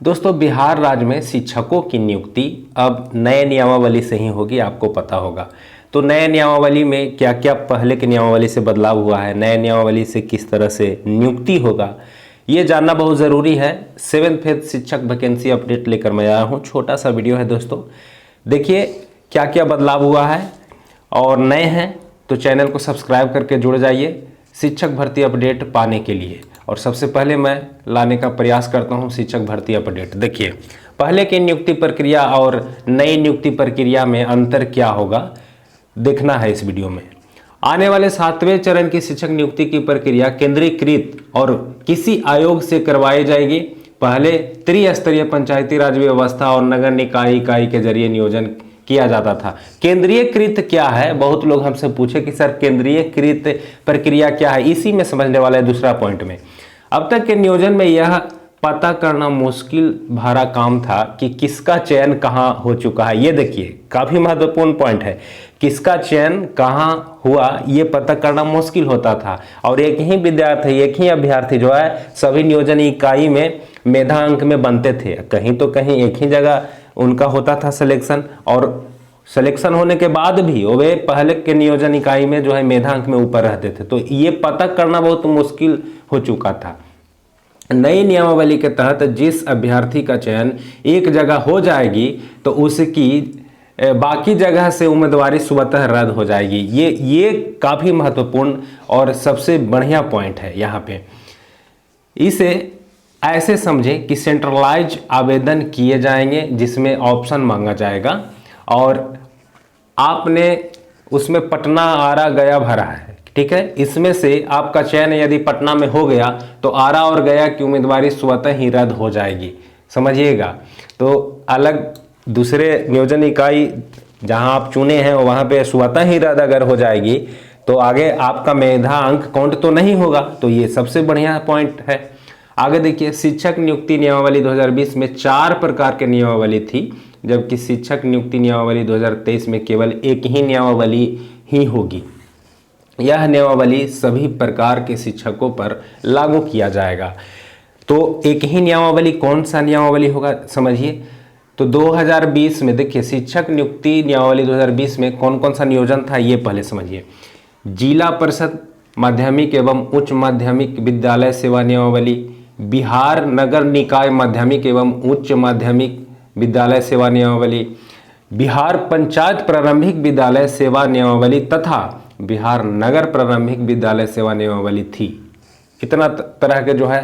दोस्तों, बिहार राज्य में शिक्षकों की नियुक्ति अब नए नियमावली से ही होगी, आपको पता होगा। तो नए नियमावली में क्या क्या पहले के नियमावली से बदलाव हुआ है, नए नियमावली से किस तरह से नियुक्ति होगा, ये जानना बहुत ज़रूरी है। 7th फेज शिक्षक वैकेंसी अपडेट लेकर मैं आया हूँ। छोटा सा वीडियो है दोस्तों, देखिए क्या क्या बदलाव हुआ है। और नए हैं तो चैनल को सब्सक्राइब करके जुड़ जाइए शिक्षक भर्ती अपडेट पाने के लिए। और सबसे पहले मैं लाने का प्रयास करता हूं शिक्षक भर्ती अपडेट। देखिए, पहले की नियुक्ति प्रक्रिया और नई नियुक्ति प्रक्रिया में अंतर क्या होगा, देखना है इस वीडियो में। आने वाले 7वें चरण की शिक्षक नियुक्ति की प्रक्रिया केंद्रीकृत और किसी आयोग से करवाई जाएगी। पहले त्रिस्तरीय पंचायती राज व्यवस्था और नगर निकाय इकाई के जरिए नियोजन किया जाता था। केंद्रीयकृत क्या है, बहुत लोग हमसे पूछे कि सर केंद्रीयकृत प्रक्रिया क्या है, इसी में समझने वाला है दूसरा पॉइंट में। अब तक के नियोजन में यह पता करना मुश्किल भरा काम था कि किसका चयन कहां हो चुका है। ये देखिए, काफी महत्वपूर्ण पॉइंट है, किसका चयन कहां हुआ ये पता करना मुश्किल होता था। और एक ही विद्यार्थी, एक ही अभ्यर्थी जो है सभी नियोजन इकाई में मेधा अंक में बनते थे। कहीं तो कहीं एक ही जगह उनका होता था सिलेक्शन, और सिलेक्शन होने के बाद भी वे पहले के नियोजन इकाई में जो है मेधांक में ऊपर रहते थे। तो ये पता करना बहुत मुश्किल हो चुका था। नई नियमावली के तहत जिस अभ्यर्थी का चयन एक जगह हो जाएगी तो उसकी बाकी जगह से उम्मीदवारी स्वतः रद्द हो जाएगी। ये काफी महत्वपूर्ण और सबसे बढ़िया पॉइंट है यहाँ पे। इसे ऐसे समझें कि सेंट्रलाइज आवेदन किए जाएंगे जिसमें ऑप्शन मांगा जाएगा और आपने उसमें पटना, आरा, गया भरा है, ठीक है। इसमें से आपका चयन यदि पटना में हो गया तो आरा और गया की उम्मीदवारी स्वतः ही रद्द हो जाएगी, समझिएगा। तो अलग दूसरे नियोजन इकाई जहां आप चुने हैं वहां पे स्वतः ही रद्द अगर हो जाएगी तो आगे आपका मेधा अंक काउंट तो नहीं होगा। तो ये सबसे बढ़िया पॉइंट है। आगे देखिए, शिक्षक नियुक्ति नियमावली 2020 में 4 प्रकार के नियमावली थी, जबकि शिक्षक नियुक्ति नियमावली 2023 में केवल एक ही नियमावली ही होगी। यह नियमावली सभी प्रकार के शिक्षकों पर लागू किया जाएगा। तो एक ही नियमावली, कौन सा नियमावली होगा समझिए। तो 2020 में देखिए, शिक्षक नियुक्ति नियमावली 2020 में कौन कौन सा नियोजन था ये पहले समझिए। जिला परिषद माध्यमिक एवं उच्च माध्यमिक विद्यालय सेवा नियमावली, बिहार नगर निकाय माध्यमिक एवं उच्च माध्यमिक विद्यालय सेवा नियमावली, बिहार पंचायत प्रारंभिक विद्यालय सेवा नियमावली तथा बिहार नगर प्रारंभिक विद्यालय सेवा नियमावली थी। इतना तरह के जो है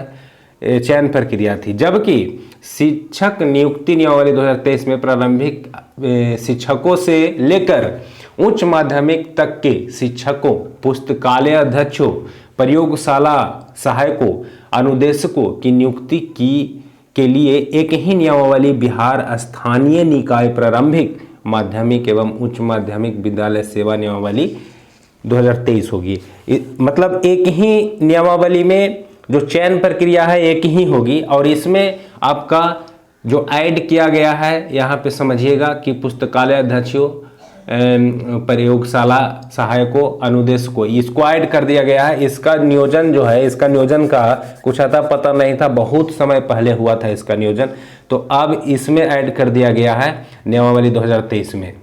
चयन प्रक्रिया थी। जबकि शिक्षक नियुक्ति नियमावली 2023 में प्रारंभिक शिक्षकों से लेकर उच्च माध्यमिक तक के शिक्षकों, पुस्तकालय अध्यक्षों, प्रयोगशाला सहायकों, अनुदेशकों की नियुक्ति के लिए एक ही नियमावली बिहार स्थानीय निकाय प्रारंभिक माध्यमिक एवं उच्च माध्यमिक विद्यालय सेवा नियमावली 2023 होगी। मतलब एक ही नियमावली में जो चयन प्रक्रिया है एक ही होगी। और इसमें आपका जो ऐड किया गया है यहाँ पे समझिएगा कि पुस्तकालय अध्यक्षों, प्रयोगशाला सहायकों, अनुदेशकों, इसको ऐड कर दिया गया है। इसका नियोजन जो है, इसका नियोजन का कुछ अता पता नहीं था, बहुत समय पहले हुआ था इसका नियोजन, तो अब इसमें ऐड कर दिया गया है नियमावली 2023 में।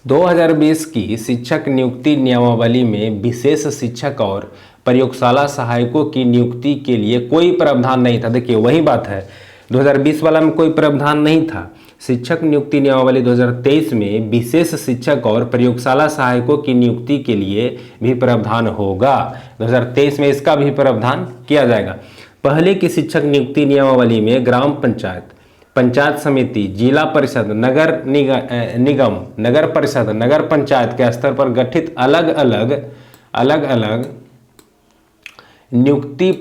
2020 की शिक्षक नियुक्ति नियमावली में विशेष शिक्षक और प्रयोगशाला सहायकों की नियुक्ति के लिए कोई प्रावधान नहीं था। देखिए, वही बात है, 2020 वाला में कोई प्रावधान नहीं था। शिक्षक नियुक्ति नियमावली 2023 में विशेष शिक्षक और प्रयोगशाला सहायकों की नियुक्ति के लिए भी प्रावधान होगा। 2023 में इसका भी प्रावधान किया जाएगा। पहले की शिक्षक नियुक्ति नियमावली में ग्राम पंचायत, पंचायत समिति, जिला परिषद, नगर निगम, नगर परिषद, नगर पंचायत के स्तर पर गठित अलग अलग नियुक्ति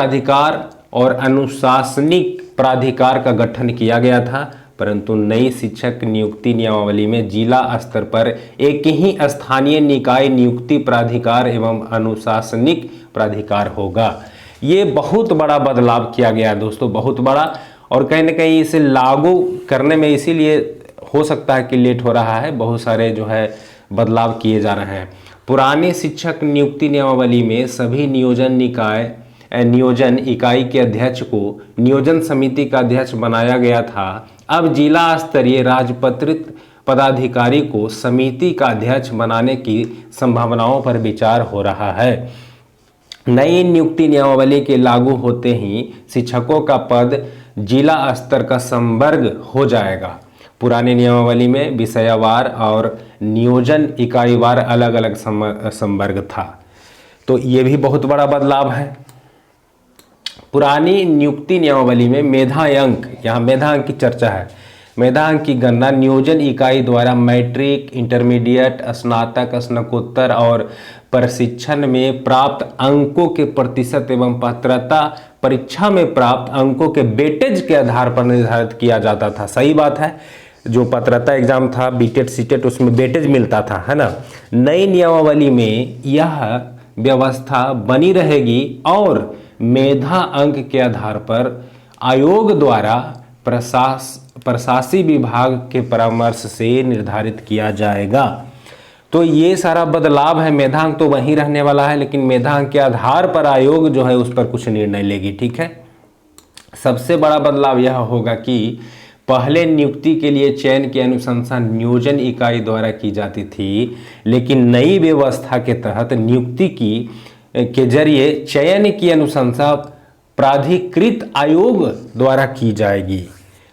प्राधिकार और अनुशासनिक प्राधिकार का गठन किया गया था। परंतु नई शिक्षक नियुक्ति नियमावली में जिला स्तर पर एक ही स्थानीय निकाय नियुक्ति प्राधिकार एवं अनुशासनिक प्राधिकार होगा। ये बहुत बड़ा बदलाव किया गया है दोस्तों, बहुत बड़ा। और कहीं ना कहीं इसे लागू करने में इसीलिए हो सकता है कि लेट हो रहा है, बहुत सारे जो है बदलाव किए जा रहे हैं। पुरानी शिक्षक नियुक्ति नियमावली में सभी नियोजन निकाय नियोजन इकाई के अध्यक्ष को नियोजन समिति का अध्यक्ष बनाया गया था, अब जिला स्तरीय राजपत्रित पदाधिकारी को समिति का अध्यक्ष बनाने की संभावनाओं पर विचार हो रहा है। नई नियुक्ति नियमावली के लागू होते ही शिक्षकों का पद जिला स्तर का संवर्ग हो जाएगा। पुरानी नियमावली में विषयवार और नियोजन इकाईवार अलग अलग संवर्ग था, तो ये भी बहुत बड़ा बदलाव है। पुरानी नियुक्ति नियमावली में मेधांक, यहाँ मेधांक की चर्चा है, मेधांक की गणना नियोजन इकाई द्वारा मैट्रिक, इंटरमीडिएट, स्नातक, स्नातकोत्तर और प्रशिक्षण में प्राप्त अंकों के प्रतिशत एवं पात्रता परीक्षा में प्राप्त अंकों के वेटेज के आधार पर निर्धारित किया जाता था। सही बात है, जो पात्रता एग्जाम था बीटेट सीटेट उसमें वेटेज मिलता था, है ना। नई नियमावली में यह व्यवस्था बनी रहेगी और मेधा अंक के आधार पर आयोग द्वारा प्रशासी विभाग के परामर्श से निर्धारित किया जाएगा। तो ये सारा बदलाव है। मेधांक तो वहीं रहने वाला है, लेकिन मेधांक के आधार पर आयोग जो है उस पर कुछ निर्णय लेगी, ठीक है। सबसे बड़ा बदलाव यह होगा कि पहले नियुक्ति के लिए चयन की अनुशंसा नियोजन इकाई द्वारा की जाती थी, लेकिन नई व्यवस्था के तहत नियुक्ति के जरिए चयन की अनुशंसा प्राधिकृत आयोग द्वारा की जाएगी।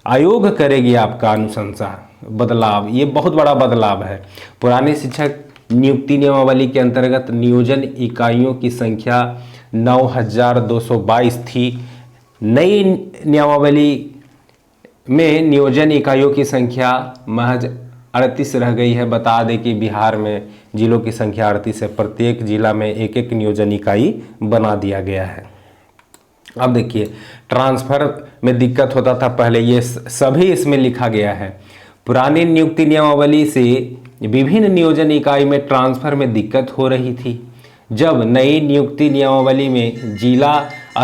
आयोग करेगी आपका अनुशंसा। बदलाव, ये बहुत बड़ा बदलाव है। पुराने शिक्षक नियुक्ति नियमावली के अंतर्गत नियोजन इकाइयों की संख्या 9222 थी। नई नियमावली में नियोजन इकाइयों की संख्या महज 38 रह गई है। बता दें कि बिहार में जिलों की संख्या 38 है, प्रत्येक जिला में एक एक नियोजन इकाई बना दिया गया है। अब देखिए, ट्रांसफर में दिक्कत होता था पहले, ये सभी इसमें लिखा गया है। पुरानी नियुक्ति नियमावली से विभिन्न नियोजन इकाई में ट्रांसफर में दिक्कत हो रही थी। जब नई नियुक्ति नियमावली में जिला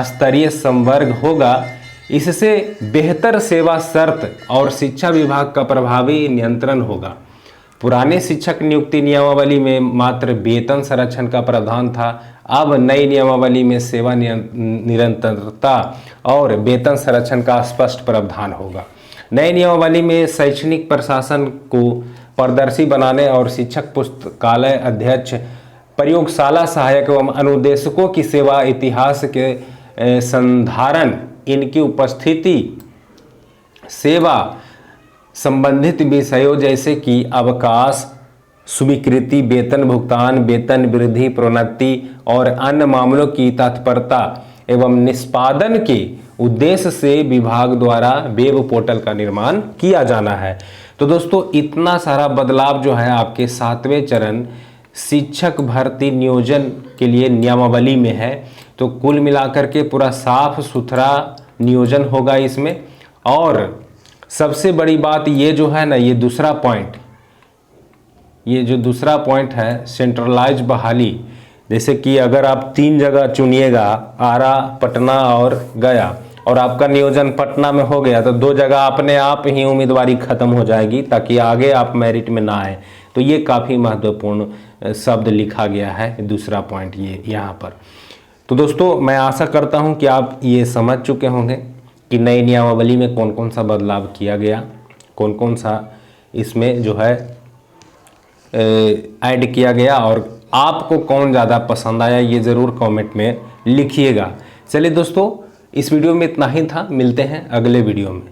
स्तरीय संवर्ग होगा, इससे बेहतर सेवा शर्त और शिक्षा विभाग का प्रभावी नियंत्रण होगा। पुराने शिक्षक नियुक्ति नियमावली में मात्र वेतन संरक्षण का प्रावधान था। अब नई नियमावली में सेवा निरंतरता और वेतन संरक्षण का स्पष्ट प्रावधान होगा। नई नियमावली में शैक्षणिक प्रशासन को पारदर्शी बनाने और शिक्षक, पुस्तकालय अध्यक्ष, प्रयोगशाला सहायक एवं अनुदेशकों की सेवा, इतिहास के संधारण, इनकी उपस्थिति, सेवा संबंधित विषयों जैसे कि अवकाश, स्वीकृति, वेतन भुगतान, वेतन वृद्धि, प्रोन्नति और अन्य मामलों की तत्परता एवं निष्पादन के उद्देश्य से विभाग द्वारा वेब पोर्टल का निर्माण किया जाना है। तो दोस्तों, इतना सारा बदलाव जो है आपके 7वें चरण शिक्षक भर्ती नियोजन के लिए नियमावली में है। तो कुल मिलाकर के पूरा साफ सुथरा नियोजन होगा इसमें। और सबसे बड़ी बात ये जो है ना, ये दूसरा पॉइंट, ये जो दूसरा पॉइंट है सेंट्रलाइज बहाली, जैसे कि अगर आप 3 जगह चुनिएगा, आरा, पटना और गया, और आपका नियोजन पटना में हो गया, तो 2 जगह अपने आप ही उम्मीदवारी खत्म हो जाएगी, ताकि आगे आप मेरिट में ना आए। तो ये काफ़ी महत्वपूर्ण शब्द लिखा गया है, दूसरा पॉइंट ये यहाँ पर। तो दोस्तों, मैं आशा करता हूँ कि आप ये समझ चुके होंगे कि नई नियमावली में कौन कौन सा बदलाव किया गया, कौन कौन सा इसमें जो है ऐड किया गया, और आपको कौन ज़्यादा पसंद आया ये ज़रूर कमेंट में लिखिएगा। चलिए दोस्तों, इस वीडियो में इतना ही था। मिलते हैं अगले वीडियो में।